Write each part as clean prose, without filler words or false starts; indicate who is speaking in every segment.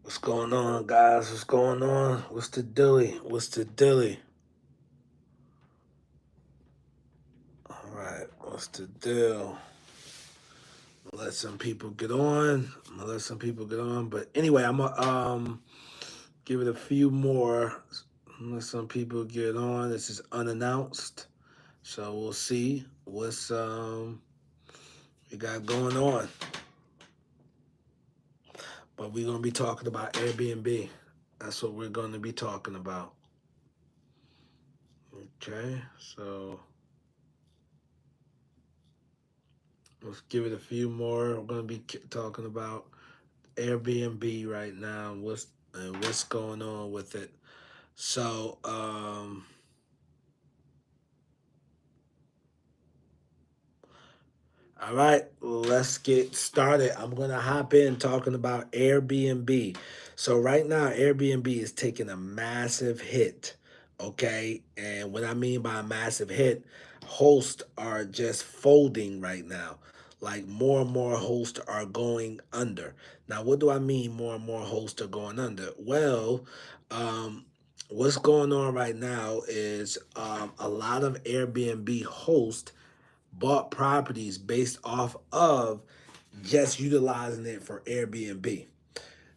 Speaker 1: What's going on, guys? What's going on? What's the dilly? What's the dilly? All right, what's the deal? Let some people get on. I'm gonna let some people get on. But anyway, I'm gonna give it a few more. Let some people get on. This is unannounced, so we'll see what's we got going on. But we're gonna be talking about Airbnb. That's what we're gonna be talking about. Okay, so let's give it a few more. We're gonna be talking about Airbnb right now. What's going on with it? So, all right, let's get started. I'm gonna hop in talking about Airbnb. So right now, Airbnb is taking a massive hit. Okay, and what I mean by a massive hit, hosts are just folding right now. Like more and more hosts are going under. Now, what do I mean? More and more hosts are going under. Well, um, what's going on right now is a lot of Airbnb hosts bought properties based off of just utilizing it for Airbnb.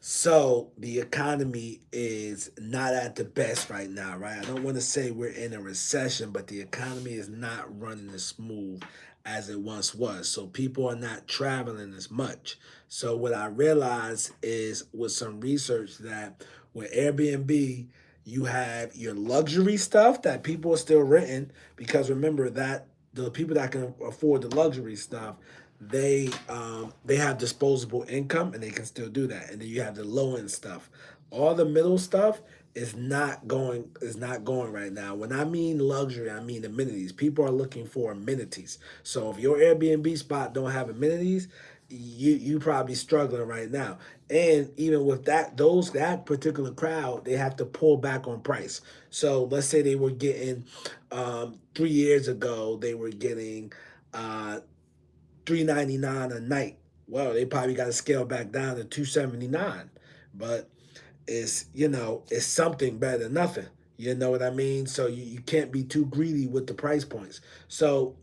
Speaker 1: So the economy is not at the best right now, right? I don't want to say we're in a recession, but the economy is not running as smooth as it once was. So people are not traveling as much. So what I realized is with some research that with Airbnb, you have your luxury stuff that people are still renting because remember that the people that can afford the luxury stuff they have disposable income and they can still do that. And then you have the low end stuff. All the middle stuff is not going right now. When I mean luxury, I mean amenities. People are looking for amenities. So if your Airbnb spot don't have amenities, you probably struggling right now. And even with that particular crowd, they have to pull back on price. So let's say they were getting 3 years ago, they were getting uh, 399 a night. Well, they probably got to scale back down to 279, but it's something better than nothing. You know what I mean? So you can't be too greedy with the price points. So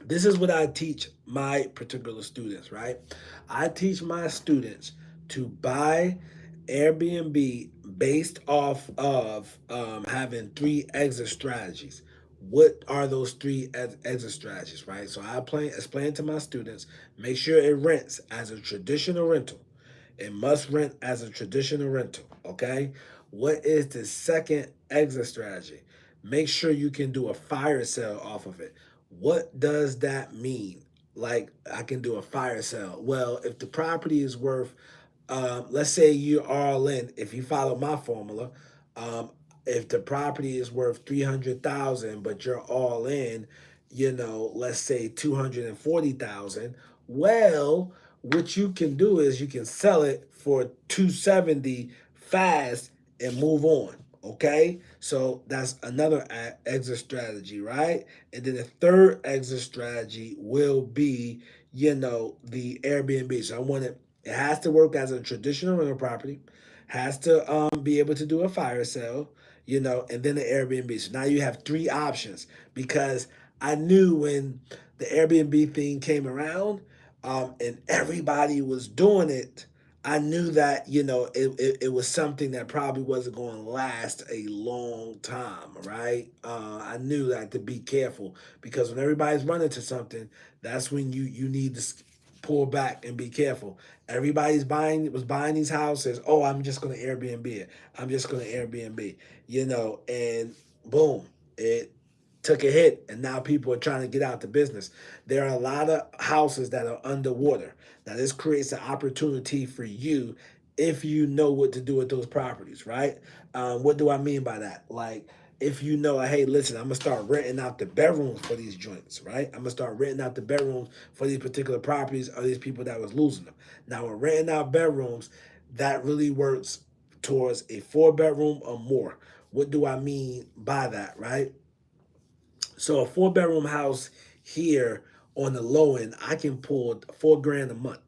Speaker 1: this is what I teach my particular students, right? I teach my students to buy Airbnb based off of having three exit strategies. What are those three exit strategies, right? So explain to my students, make sure it rents as a traditional rental. It must rent as a traditional rental, okay? What is the second exit strategy? Make sure you can do a fire sale off of it. What does that mean? Like, I can do a fire sale. Well, if the property is worth, let's say you're all in, if you follow my formula, um, if the property is worth 300,000, but you're all in, let's say 240,000, well, what you can do is you can sell it for 270 fast and move on. Okay, so that's another exit strategy, right? And then the third exit strategy will be, the Airbnb. So I want it has to work as a traditional rental property, has to be able to do a fire sale, and then the Airbnb. So now you have three options because I knew when the Airbnb thing came around, and everybody was doing it, I knew that it was something that probably wasn't going to last a long time, right? I knew that to be careful because when everybody's running to something, that's when you need to pull back and be careful. Everybody's buying these houses. Oh, I'm just going to Airbnb it. I'm just going to Airbnb, and boom, it took a hit and now people are trying to get out the business. There are a lot of houses that are underwater. Now this creates an opportunity for you if you know what to do with those properties, right? What do I mean by that? Like if you know, hey, listen, I'm gonna start renting out the bedrooms for these joints, right? I'm gonna start renting out the bedrooms for these particular properties or these people that was losing them. Now, we're renting out bedrooms, that really works towards a 4 bedroom or more. What do I mean by that, right? So a 4 bedroom house here on the low end, I can pull 4 grand a month.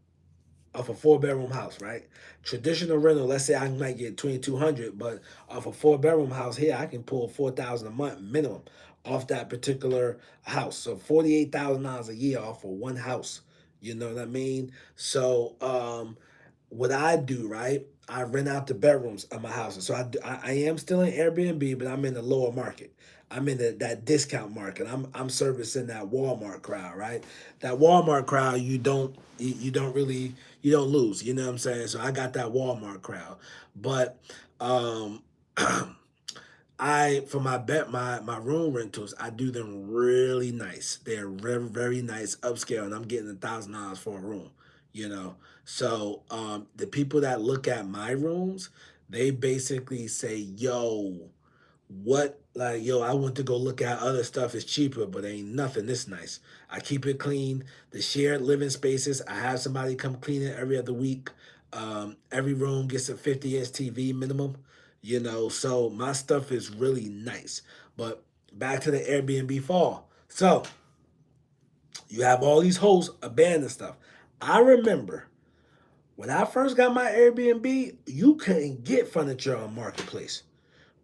Speaker 1: of a 4 bedroom house, right? Traditional rental, let's say I might get 2,200, but off a 4 bedroom house here, I can pull 4,000 a month minimum off that particular house. So $48,000 a year off of one house. You know what I mean? So what I do, right? I rent out the bedrooms of my houses. So I am still in Airbnb, but I'm in the lower market. I'm in that discount market. I'm servicing that Walmart crowd, right? That Walmart crowd, you don't really you don't lose. You know what I'm saying? So I got that Walmart crowd, but um, I for my bet my room rentals, I do them really nice. They're very nice, upscale, and I'm getting $1,000 for a room. You know, so the people that look at my rooms, they basically say, "Yo, what like yo, I went to go look at other stuff is cheaper, but ain't nothing this nice. I keep it clean. The shared living spaces, I have somebody come clean it every other week. Every room gets a 50-inch TV minimum, you know, so my stuff is really nice. But back to the Airbnb fall. So you have all these hosts abandon stuff. I remember when I first got my Airbnb, you couldn't get furniture on Marketplace.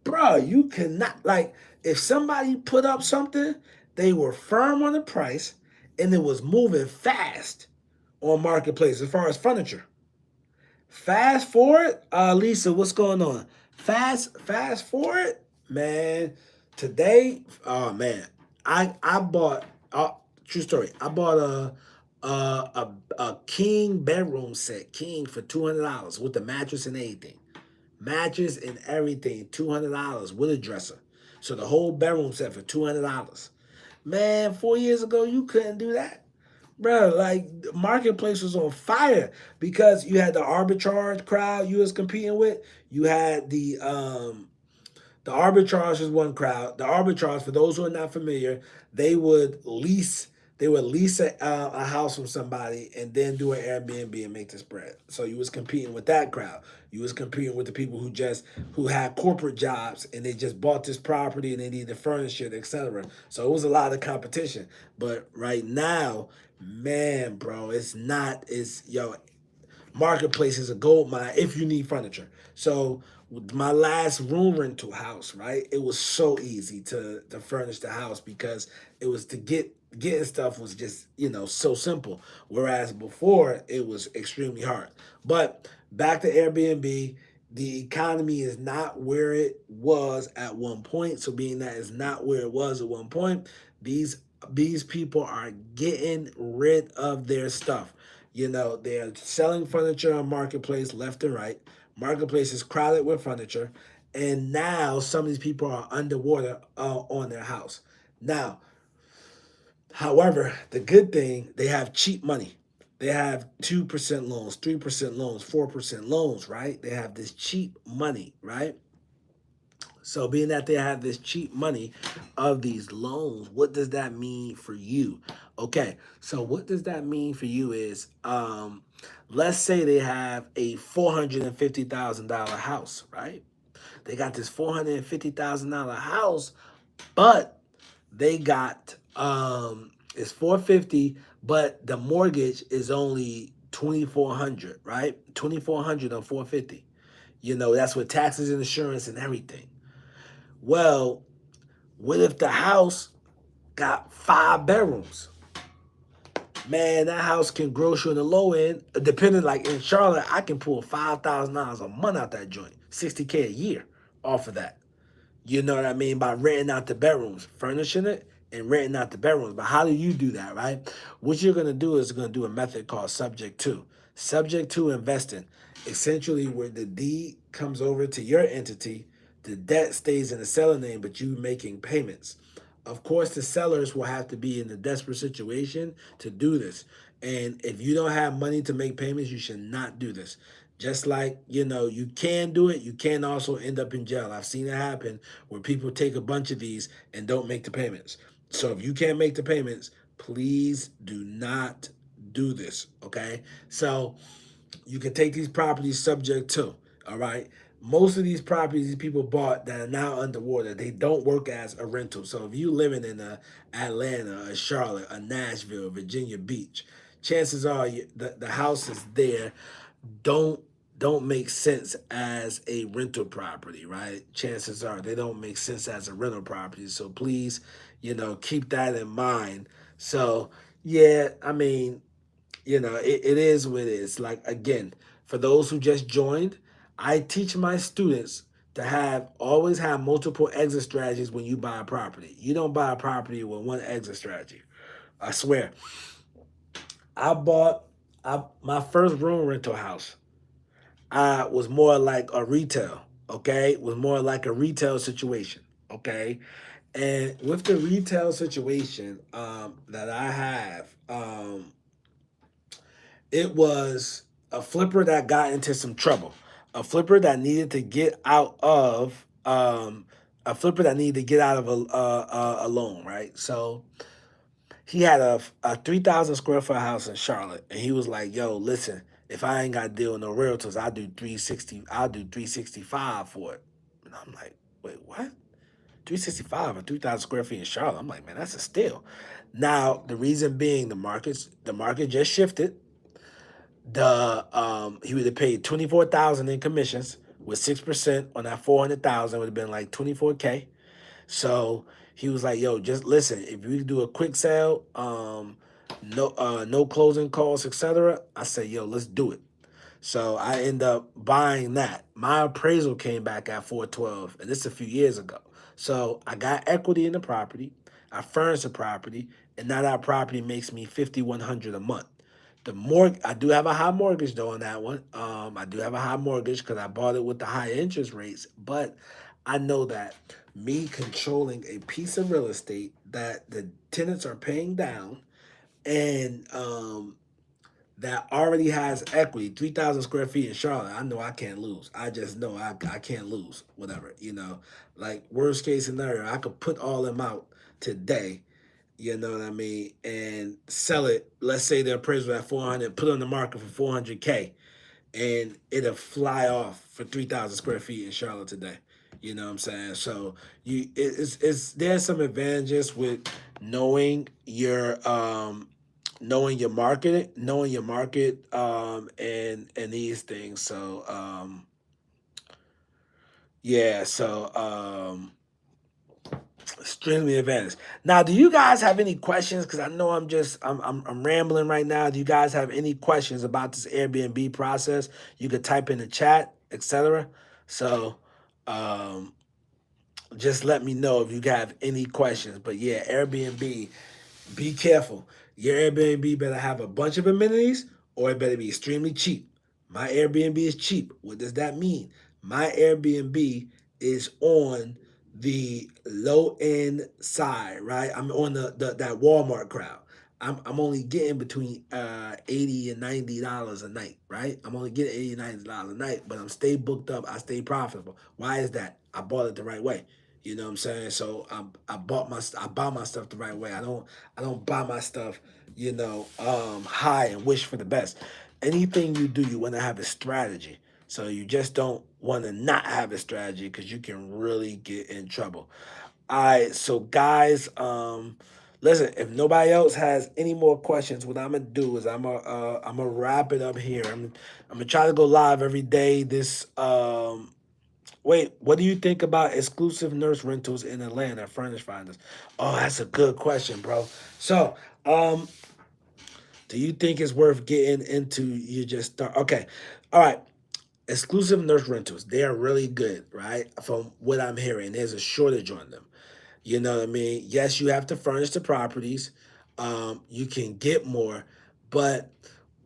Speaker 1: Bro, you cannot like if somebody put up something, they were firm on the price and it was moving fast on Marketplace as far as furniture. Fast forward, Lisa, what's going on? Fast forward, man. Today, oh man, I bought. True story. I bought a king bedroom set, king for $200 with the mattress and everything, mattress and everything, $200 with a dresser. So the whole bedroom set for $200. Man, 4 years ago you couldn't do that, bro. Like the marketplace was on fire because you had the arbitrage crowd you was competing with. You had the arbitrage is one crowd. The arbitrage, for those who are not familiar, they would lease a house from somebody and then do an Airbnb and make the spread. So you was competing with that crowd. You was competing with the people who had corporate jobs and they just bought this property and they needed to furnish it, etc. So it was a lot of competition. But right now, man, bro, it's not. It's yo. Marketplace is a gold mine if you need furniture. So with my last room rental house, right? It was so easy to furnish the house because it was to getting stuff was just so simple. Whereas before it was extremely hard. But back to Airbnb, the economy is not where it was at one point. So being that it's not where it was at one point, these these people are getting rid of their stuff. They're selling furniture on Marketplace left and right. Marketplace is crowded with furniture. And now some of these people are underwater on their house. Now, however, the good thing, they have cheap money. They have 2% loans, 3% loans, 4% loans, right? They have this cheap money, right? So, being that they have this cheap money of these loans, what does that mean for you? Okay, so what does that mean for you is, let's say they have a $450,000 house, right? They got this $450,000 house, but they got it's 450, but the mortgage is only 2,400, right? 2,400 on 450. That's with taxes and insurance and everything. Well, what if the house got 5 bedrooms? Man, that house can gross you in the low end. Depending, like in Charlotte, I can pull $5,000 a month out that joint, 60K a year off of that. You know what I mean? By renting out the bedrooms, furnishing it, and renting out the bedrooms. But how do you do that, right? What you're gonna do is gonna do a method called subject to. Subject to investing. Essentially, where the deed comes over to your entity, the debt stays in the seller name, but you making payments. Of course, the sellers will have to be in a desperate situation to do this. And if you don't have money to make payments, you should not do this. Just like, you can do it, you can also end up in jail. I've seen it happen where people take a bunch of these and don't make the payments. So if you can't make the payments, please do not do this. Okay. So you can take these properties subject to. All right. Most of these properties these people bought that are now underwater, they don't work as a rental. So if you living in Atlanta, a Charlotte, a Nashville, Virginia Beach, chances are the house is there don't don't make sense as a rental property, right? Chances are they don't make sense as a rental property. So please, keep that in mind. So yeah, I mean, it is what it is. Like again, for those who just joined, I teach my students to always have multiple exit strategies when you buy a property. You don't buy a property with one exit strategy. I swear. I bought my first room rental house. I was more like a retail, okay? Was more like a retail situation, okay? And with the retail situation that I have, it was a flipper that got into some trouble, a flipper that needed to get out of a flipper that needed to get out of a loan, right? So he had a 3,000 square foot house in Charlotte, and he was like, "Yo, listen, if I ain't got to deal with no realtors, I'll do 360. I'll do 365 for it." And I'm like, "Wait, what? 365 or 3,000 square feet in Charlotte?" I'm like, "Man, that's a steal." Now the reason being the market just shifted. The He would have paid 24,000 in commissions with 6% on that 400,000 would have been like 24K. So he was like, "Yo, just listen. If we do a quick sale, no closing costs, etc." I said, "Yo, let's do it." So I end up buying that. My appraisal came back at 412, and this is a few years ago. So I got equity in the property. I furnished the property, and now that property makes me 5,100 a month. I do have a high mortgage though on that one. I do have a high mortgage because I bought it with the high interest rates. But I know that me controlling a piece of real estate that the tenants are paying down and that already has equity, 3,000 square feet in Charlotte, I know I can't lose. I just know I can't lose, whatever, Like, worst case scenario, I could put all them out today, you know what I mean, and sell it. Let's say the appraisal at 400, put it on the market for 400K, and it'll fly off for 3,000 square feet in Charlotte today. You know what I'm saying? So it's there's some advantages with knowing your knowing your market, and these things. So yeah, so extremely advantage. Now, do you guys have any questions? Because I know I'm rambling right now. Do you guys have any questions about this Airbnb process? You could type in the chat, etc. So um, just let me know if you have any questions. But yeah, Airbnb, be careful. Your Airbnb better have a bunch of amenities or it better be extremely cheap. My Airbnb is cheap. What does that mean? My Airbnb is on the low end side, right? I'm on the that Walmart crowd. I'm only getting between $80 and $90 a night, right? I'm only getting $80 and $90 a night, but I'm stay booked up. I stay profitable. Why is that? I bought it the right way. You know what I'm saying? So I buy my stuff the right way. I don't buy my stuff, high and wish for the best. Anything you do, you want to have a strategy. So you just don't want to not have a strategy because you can really get in trouble. All right, so guys, listen. If nobody else has any more questions, what I'm gonna do is I'm gonna wrap it up here. I'm gonna try to go live every day. Wait, what do you think about exclusive nurse rentals in Atlanta, Furnish Finders? Oh, that's a good question, bro. So, do you think it's worth getting into? You just start. Okay, all right. Exclusive nurse rentals, they are really good, right? From what I'm hearing, there's a shortage on them. You know what I mean? Yes, you have to furnish the properties. You can get more, but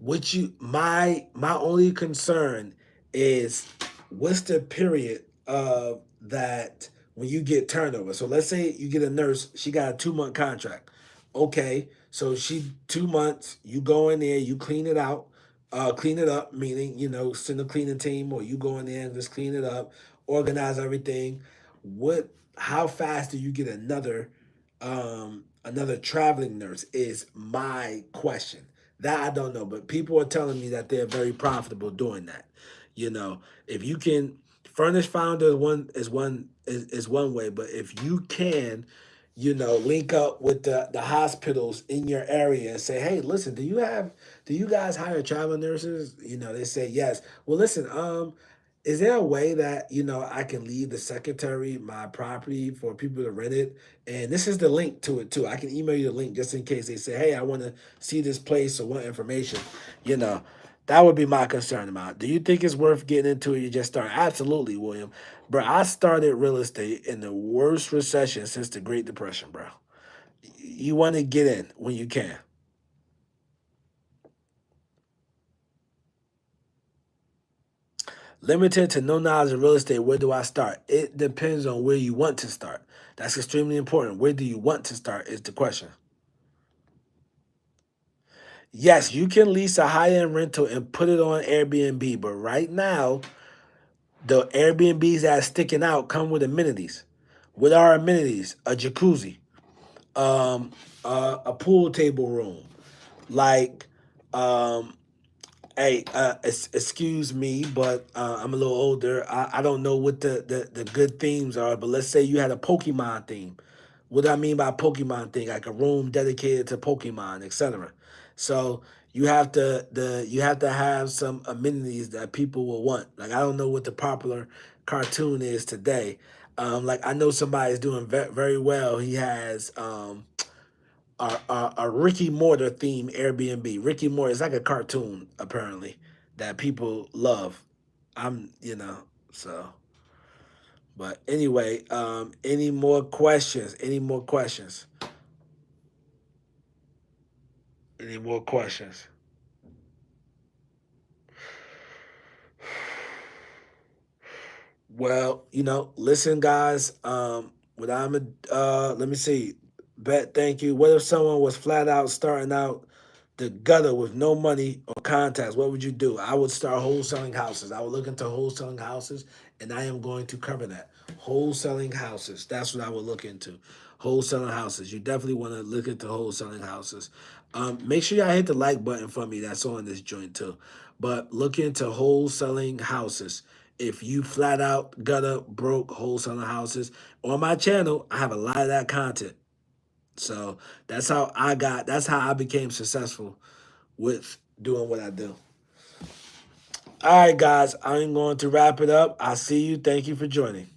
Speaker 1: my only concern is what's the period of that when you get turnover. So let's say you get a nurse, she got a 2 month contract. Okay, so she 2 months, you go in there, you clean it out, clean it up, meaning send a cleaning team or you go in there and just clean it up, organize everything. What How fast do you get another traveling nurse is my question. That I don't know, but people are telling me that they're very profitable doing that. If you can furnish founder is one way, but if you can link up with the hospitals in your area and say, hey, listen, do you guys hire travel nurses? They say yes. Well, listen, is there a way that I can leave the secretary my property for people to rent it? And this is the link to it too. I can email you the link just in case they say, hey, I want to see this place or want information. You know, that would be my concern about. Do you think it's worth getting into it? You just start. Absolutely, William. Bro, I started real estate in the worst recession since the Great Depression, bro. You want to get in when you can. Limited to no knowledge of real estate, where do I start? It depends on where you want to start. That's extremely important. Where do you want to start is the question. Yes, you can lease a high end rental and put it on Airbnb, but right now, the Airbnbs that are sticking out come with amenities. What are amenities? A jacuzzi, um, a pool table room, like um, hey, excuse me, but I'm a little older. I don't know what the good themes are, but let's say you had a Pokemon theme. What do I mean by Pokemon thing? Like a room dedicated to Pokemon, etc. So you have to have some amenities that people will want. Like I don't know what the popular cartoon is today. Like I know somebody's doing very well. He has a Ricky Mortar theme Airbnb. Ricky Mortar is like a cartoon apparently that people love. So. But anyway, any more questions? Any more questions? Any more questions? Well, listen, guys. What I'm let me see. Bet, thank you. What if someone was flat out starting out the gutter with no money or contacts? What would you do? I would start wholesaling houses. I would look into wholesaling houses, and I am going to cover that. Wholesaling houses. That's what I would look into. Wholesaling houses. You definitely want to look into wholesaling houses. Make sure y'all hit the like button for me. That's on this joint too. But look into wholesaling houses. If you flat out gutter broke wholesaling houses on my channel, I have a lot of that content. So that's how I became successful with doing what I do. All right, guys, I'm going to wrap it up. I see you. Thank you for joining.